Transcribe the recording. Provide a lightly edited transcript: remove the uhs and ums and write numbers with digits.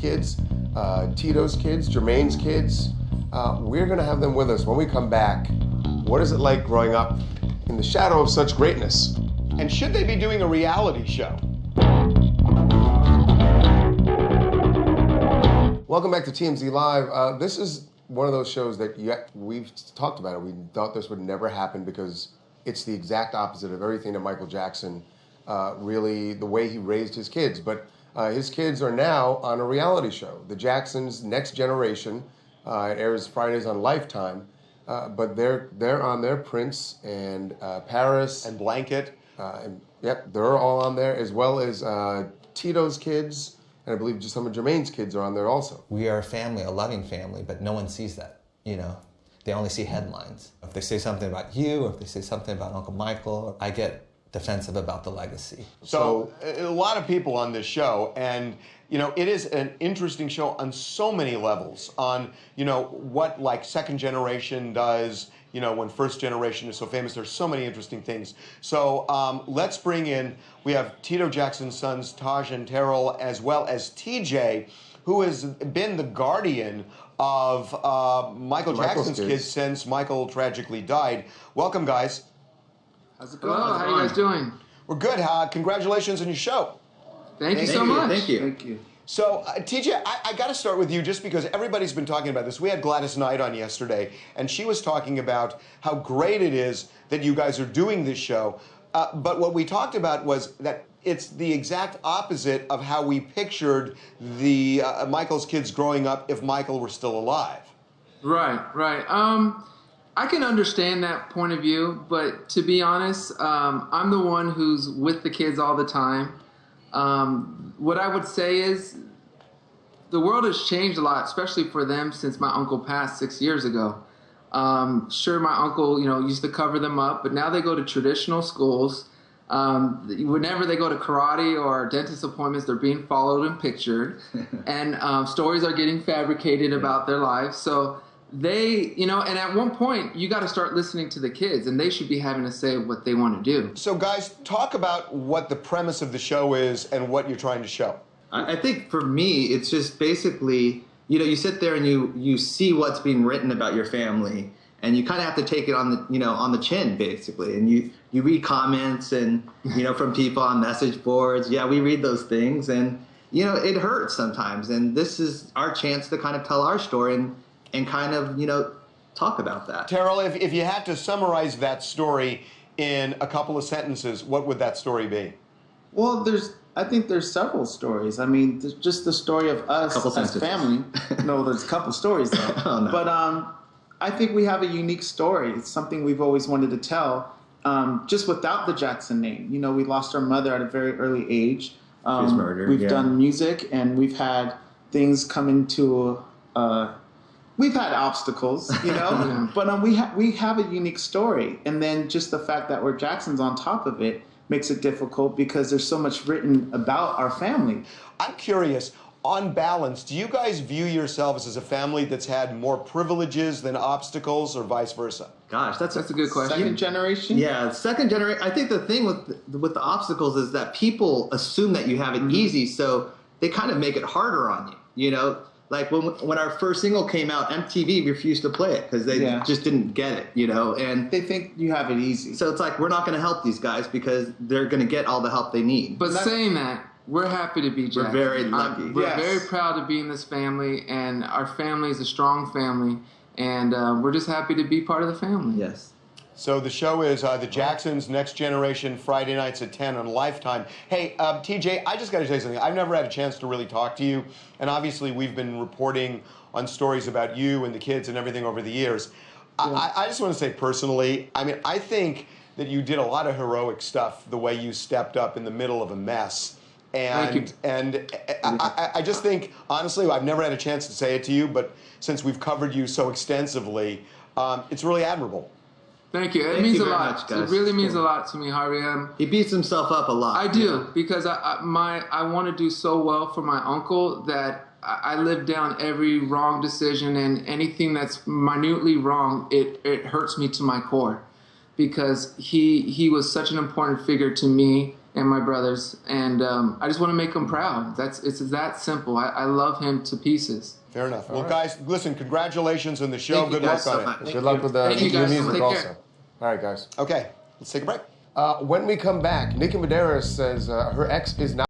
kids, Tito's kids, Jermaine's kids. We're going to have them with us when we come back. What is it like growing up in the shadow of such greatness? And should they be doing a reality show? Welcome back to TMZ Live. This is one of those shows that we've talked about it. We thought this would never happen because it's the exact opposite of everything that Michael Jackson, really the way he raised his kids. But his kids are now on a reality show, The Jacksons' Next Generation. It airs Fridays on Lifetime. But they're on there, Prince and Paris. And Blanket. Yep, they're all on there, as well as Tito's kids. And I believe just some of Jermaine's kids are on there also. We are a family, a loving family, but no one sees that, you know. They only see headlines. If they say something about you, or if they say something about Uncle Michael, I get defensive about the legacy. So a lot of people on this show, and you know, it is an interesting show on so many levels. On, you know, what like second generation does, you know, when first generation is so famous. There's so many interesting things. So let's bring in, we have Tito Jackson's sons, Taj and Terrell, as well as TJ, who has been the guardian of Michael Jackson's kids since Michael tragically died. Welcome, guys. How's it going? Hello, how are you guys doing? We're good. Congratulations on your show. Thank you so much. Thank you. Thank you. So, TJ, I got to start with you just because everybody's been talking about this. We had Gladys Knight on yesterday, and she was talking about how great it is that you guys are doing this show. But what we talked about was that it's the exact opposite of how we pictured the Michael's kids growing up if Michael were still alive. Right. I can understand that point of view, but to be honest, I'm the one who's with the kids all the time. What I would say is the world has changed a lot, especially for them since my uncle passed 6 years ago. Sure, my uncle, you know, used to cover them up, but now they go to traditional schools. Whenever they go to karate or dentist appointments, they're being followed and pictured, and stories are getting fabricated about their lives. So they, you know, and at one point, you got to start listening to the kids, and they should be having to say what they want to do. So, guys, talk about what the premise of the show is and what you're trying to show. I think for me, it's just basically, you know, you sit there and you see what's being written about your family, and you kind of have to take it on the, you know, on the chin, basically. And you read comments and, you know, from people on message boards. Yeah, we read those things, and, you know, it hurts sometimes. And this is our chance to kind of tell our story and kind of, you know, talk about that. Terrell, if you had to summarize that story in a couple of sentences, what would that story be? Well, I think there's several stories. I mean, just the story of us as family. No, there's a couple stories though. Oh, no. But I think we have a unique story. It's something we've always wanted to tell, just without the Jackson name. You know, we lost our mother at a very early age. She was murdered. We've done music, and we've had things come into. We've had obstacles, you know, but we have a unique story. And then just the fact that we're Jacksons on top of it makes it difficult because there's so much written about our family. I'm curious, on balance, do you guys view yourselves as a family that's had more privileges than obstacles, or vice versa? Gosh, that's a good question. Second generation? Yeah, second generation. I think the thing with the obstacles is that people assume that you have it easy, so they kind of make it harder on you, you know? Like when our first single came out, MTV refused to play it because they just didn't get it, you know. And they think you have it easy. So it's like, we're not going to help these guys because they're going to get all the help they need. But saying that, we're happy to be Jackson. We're very lucky. We're very proud to be in this family, and our family is a strong family, and we're just happy to be part of the family. Yes. So the show is The Jacksons' Next Generation, Friday nights at 10 on Lifetime. Hey, TJ, I just got to say something. I've never had a chance to really talk to you, and obviously we've been reporting on stories about you and the kids and everything over the years. Yeah. I just want to say personally, I mean, I think that you did a lot of heroic stuff the way you stepped up in the middle of a mess. And I just think, honestly, I've never had a chance to say it to you, but since we've covered you so extensively, it's really admirable. Thank you. It means a lot. It really means a lot to me, Harvey. He beats himself up a lot. I do, because I want to do so well for my uncle that I live down every wrong decision, and anything that's minutely wrong, it hurts me to my core, because he was such an important figure to me and my brothers, and I just want to make him proud. It's that simple. I love him to pieces. Fair enough. Well, guys, listen, congratulations on the show. Thank you Good luck guys so on it. much. Good luck with the Thank you new guys. music Take also. care. All right, guys. Okay, let's take a break. When we come back, Nika Medeiros says her ex is not